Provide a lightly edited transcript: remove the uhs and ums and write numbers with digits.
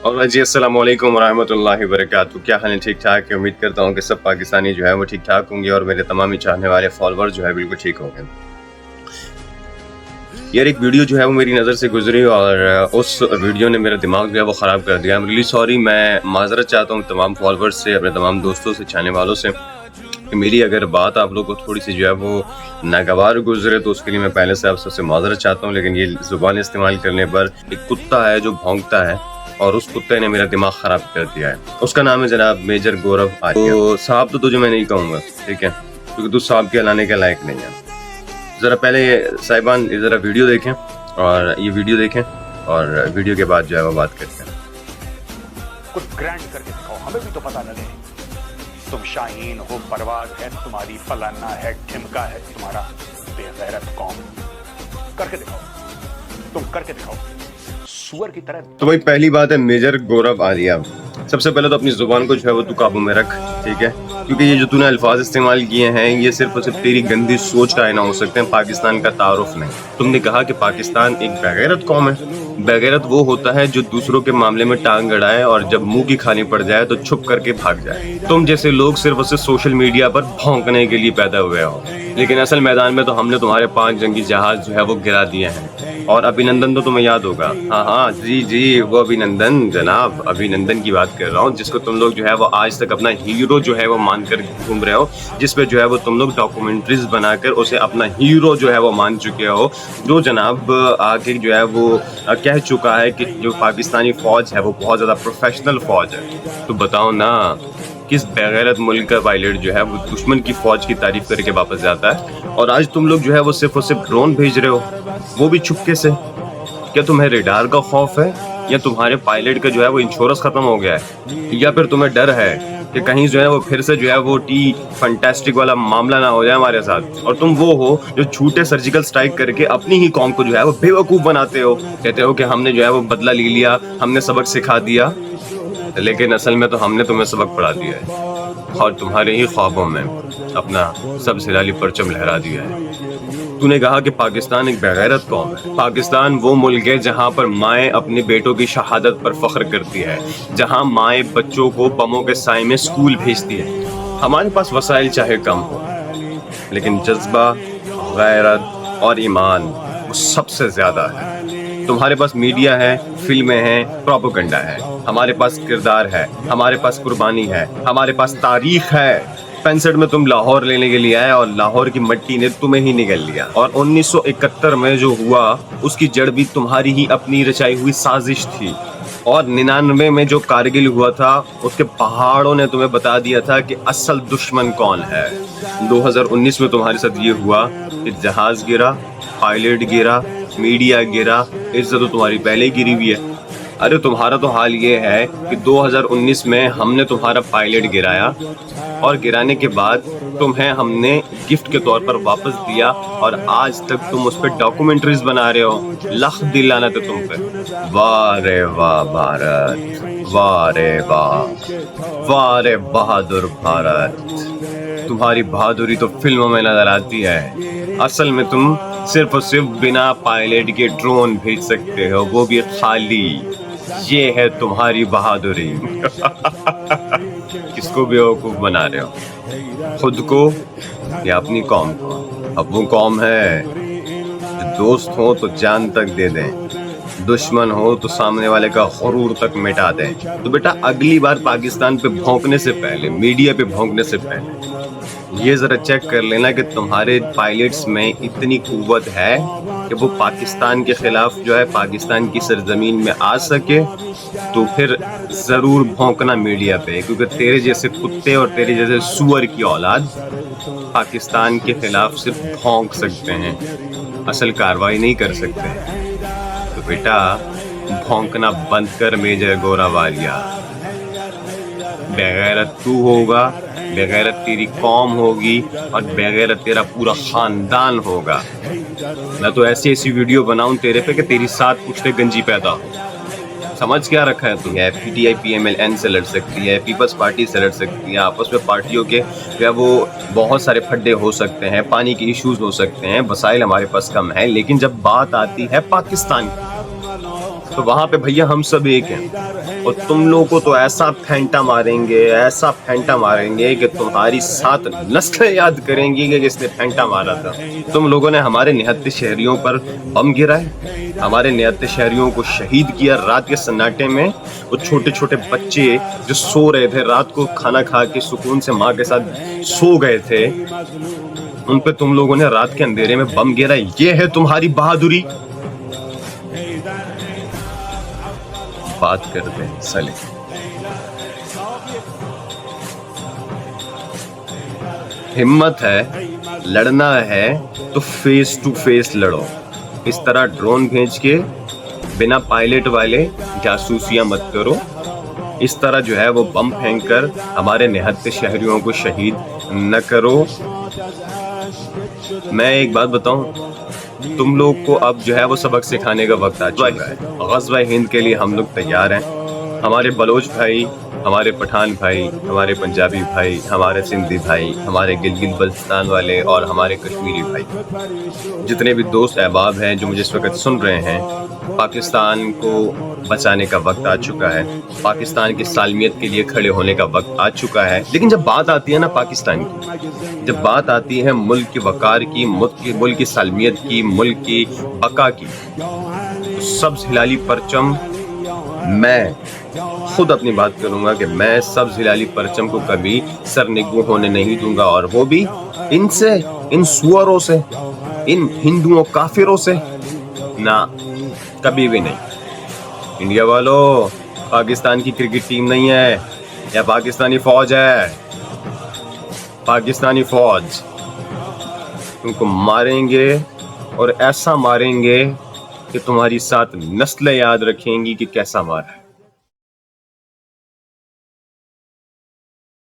और जी अस्सलाम वालेकुम रहमतुल्लाहि वबरकातुहू। क्या हाल है? ठीक ठाक है। उम्मीद करता हूँ कि सब पाकिस्तानी जो है वो ठीक ठाक होंगे और मेरे तमाम ही चाहने वाले फॉलोअर जो है बिल्कुल ठीक होंगे। यार एक वीडियो जो है वो मेरी नज़र से गुजरी और उस वीडियो ने मेरा दिमाग जो है वो ख़राब कर दिया। I am really sorry. मैं माज़रत चाहता हूँ तमाम फॉलोअर्स से, अपने तमाम दोस्तों से, चाहने वालों से कि मेरी अगर बात आप लोग को थोड़ी सी जो है वो नागवार गुजरे तो उसके लिए मैं पहले से आप सबसे माज़रत चाहता हूँ। लेकिन ये ज़ुबान इस्तेमाल करने पर एक कुत्ता है जो भौंकता है और उस कुत्ते ने मेरा दिमाग ख़राब कर दिया है। उसका नाम है जनाब मेजर गौरव आर्या। तो साहब तो तुझे मैं नहीं कहूँगा, ठीक है, क्योंकि तू साहब के कहलाने के लायक नहीं है। ज़रा पहले साहिबान ज़रा वीडियो देखें और ये वीडियो देखें और वीडियो के बाद जो है वो बात करते हैं। कुछ ग्रैंड करके दिखाओ, हमें भी तो पता लगे। तुम शाहीन हो, परवाज है तुम्हारी, फलाना है, ठिमका है तुम्हारा, बेगैरत कौम। करके दिखाओ, तुम करके दिखाओ सुअर की तरह। तो भाई पहली बात है मेजर गौरव आर्या, सबसे पहले तो अपनी जुबान को जो है वो तू काबू में रख, ठीक है, क्योंकि ये जो तूने अल्फाज इस्तेमाल किए हैं ये सिर्फ और सिर्फ तेरी गंदी सोच का आईना हो सकते हैं, पाकिस्तान का तारुफ नहीं। तुमने कहा कि पाकिस्तान एक बेगैरत कौम है। बेगैरत वो होता है जो दूसरों के मामले में टांग अड़ाए और जब मुंह की खानी पड़ जाए तो छुप करके भाग जाए। तुम जैसे लोग सिर्फ और सिर्फ सोशल मीडिया पर भौंकने के लिए पैदा हुए हो, लेकिन असल मैदान में तो हमने तुम्हारे 5 जंगी जहाज जो है वो गिरा दिए हैं। और अभिनंदन तो तुम्हें याद होगा, हाँ हाँ जी जी, वो अभिनंदन जनाब, अभिनंदन की बात कर रहा हूँ, जिसको तुम लोग जो है वो आज तक अपना हीरो जो है वो मानकर घूम रहे हो, जिस पे जो है वो तुम लोग डॉक्यूमेंट्रीज बनाकर उसे अपना हीरो जो है वो मान चुके हो, जो जनाब आगे जो है वो कह चुका है कि जो पाकिस्तानी फौज है वो बहुत ज़्यादा प्रोफेशनल फौज है। तो बताओ ना, किस बेगैरत मुल्क का पायलट जो है वो दुश्मन की फौज की तारीफ करके वापस जाता है? और आज तुम लोग जो है वो सिर्फ और सिर्फ ड्रोन भेज रहे हो, वो भी छुपके से। क्या तुम्हें रेडार का खौफ है, या तुम्हारे पायलट का जो है वो इंश्योरेंस खत्म हो गया है, या फिर तुम्हें डर है कि कहीं जो है वो फिर से जो है वो फंटास्टिक वाला मामला ना हो जाए हमारे साथ, और तुम वो हो जो झूठे सर्जिकल स्ट्राइक करके अपनी ही कौम को जो है वो बेवकूफ़ बनाते हो, कहते हो कि हमने जो है वो बदला ले लिया, हमने सबक सिखा दिया, लेकिन असल में तो हमने तुम्हें सबक पढ़ा दिया है और तुम्हारे ही ख्वाबों में अपना सबसे लाली परचम लहरा दिया है। तूने कहा कि पाकिस्तान एक बेगैरत कौम है। पाकिस्तान वो मुल्क है जहाँ पर माएँ अपने बेटों की शहादत पर फख्र करती है, जहाँ माएँ बच्चों को बमों के साए में स्कूल भेजती है। हमारे पास वसाइल चाहे कम हो, लेकिन जज्बा, गैरत और ईमान वो सबसे ज़्यादा है। तुम्हारे पास मीडिया है, फिल्में हैं, प्रोपेगेंडा है, हमारे पास किरदार है, हमारे पास कुर्बानी है, हमारे पास तारीख है। 65 में तुम लाहौर लेने के लिए आए और लाहौर की मिट्टी ने तुम्हें ही निगल लिया, और 1971 में जो हुआ उसकी जड़ भी तुम्हारी ही अपनी रचाई हुई साजिश थी, और 99 में जो कारगिल हुआ था उसके पहाड़ों ने तुम्हें बता दिया था कि असल दुश्मन कौन है। 2019 में तुम्हारे साथ ये हुआ कि जहाज गिरा, पायलट गिरा, मीडिया गिरा, इज्जत तो तुम्हारी पहले ही गिरी हुई है। अरे तुम्हारा तो हाल ये है कि 2019 में हमने तुम्हारा पायलट गिराया और गिराने के बाद तुम्हें हमने गिफ्ट के तौर पर वापस दिया, और आज तक तुम उस पर डॉक्यूमेंट्रीज बना रहे हो। लख दिल लानत है तुम पे। वाह रे वाह भारत, वाह रे वाह, वाह रे बहादुर भारत। तुम्हारी बहादुरी तो फिल्मों में नजर आती है, असल में तुम सिर्फ और सिर्फ बिना पायलट के ड्रोन भेज सकते हो, वो भी खाली। ये है तुम्हारी बहादुरी। किसको बेवकूफ बना रहे हो, खुद को या अपनी कौम को? अब वो कौम है जो दोस्त हो तो जान तक दे दें, दुश्मन हो तो सामने वाले का गुरूर तक मिटा दें। तो बेटा अगली बार पाकिस्तान पे भौंकने से पहले, मीडिया पे भौंकने से पहले ये जरा चेक कर लेना कि तुम्हारे पायलट्स में इतनी कुव्वत है कि वो पाकिस्तान के खिलाफ जो है पाकिस्तान की सरजमीन में आ सके, तो फिर ज़रूर भौंकना मीडिया पे, क्योंकि तेरे जैसे कुत्ते और तेरे जैसे सुअर की औलाद पाकिस्तान के खिलाफ सिर्फ भौंक सकते हैं, असल कार्रवाई नहीं कर सकते। तो बेटा भौंकना बंद कर मेजर गौरव आर्या। बेगैरत तू होगा, बेगैरत तेरी कौम होगी, और बेगैरत तेरा पूरा खानदान होगा। मैं तो ऐसी ऐसी वीडियो बनाऊं तेरे पे कि तेरी 7 पुश्ते गंजी पैदा हो। समझ क्या रखा है तुमने? PTI PMLN से लड़ सकती है, पीपल्स पार्टी से लड़ सकती है, आपस में पार्टियों के जो है वो बहुत सारे फड्डे हो सकते हैं, पानी के इश्यूज हो सकते हैं, वसाइल हमारे पास कम है, लेकिन जब बात आती है पाकिस्तान की, तो वहां पे भैया हम सब एक हैं और तुम लोगों को तो ऐसा फेंटा मारेंगे कि तुम्हारी 7 नस्लें याद करेंगी कि किसने फेंटा मारा था। तुम लोगों ने हमारे निहत्थे शहरियों पर बम गिराए, हमारे निहत्थे शहरियों को शहीद किया रात के सन्नाटे में। वो छोटे छोटे बच्चे जो सो रहे थे, रात को खाना खा के सुकून से माँ के साथ सो गए थे, उन पे तुम लोगों ने रात के अंधेरे में बम गिरा। ये है तुम्हारी बहादुरी। बात करते हैं साले। हिम्मत है, लड़ना है तो फेस टू फेस लड़ो। इस तरह ड्रोन भेज के बिना पायलट वाले जासूसियां मत करो। इस तरह जो है वो बम फेंक कर हमारे निहत्थे शहरियों को शहीद न करो। मैं एक बात बताऊं, तुम लोग को अब जो है वो सबक सिखाने का वक्त आ चुका है। ग़ज़वा हिंद के लिए हम लोग तैयार हैं। हमारे बलोच भाई, हमारे पठान भाई, हमारे पंजाबी भाई, हमारे सिंधी भाई, हमारे गिलगित बल्तिस्तान वाले और हमारे कश्मीरी भाई, जितने भी दोस्त अहबाब हैं जो मुझे इस वक्त सुन रहे हैं, पाकिस्तान को बचाने का वक्त आ चुका है। पाकिस्तान की सालमियत के लिए खड़े होने का वक्त आ चुका है। लेकिन जब बात आती है ना पाकिस्तान की, जब बात आती है मुल्क के वकार की, मुल्क की सालमियत की, मुल्क की बका की, तो सब्ज़ हिलाली परचम, मैं खुद अपनी बात करूंगा कि मैं सब्ज़ हिलाली परचम को कभी सरनिगू होने नहीं दूंगा, और वो भी इनसे, इन सुअरों से, इन हिंदुओं काफिरों से ना, कभी भी नहीं। इंडिया वालों, पाकिस्तान की क्रिकेट टीम नहीं है, या पाकिस्तानी फौज है। पाकिस्तानी फौज तुमको मारेंगे और ऐसा मारेंगे कि तुम्हारी 7 नस्लें याद रखेंगी कि कैसा मारा है।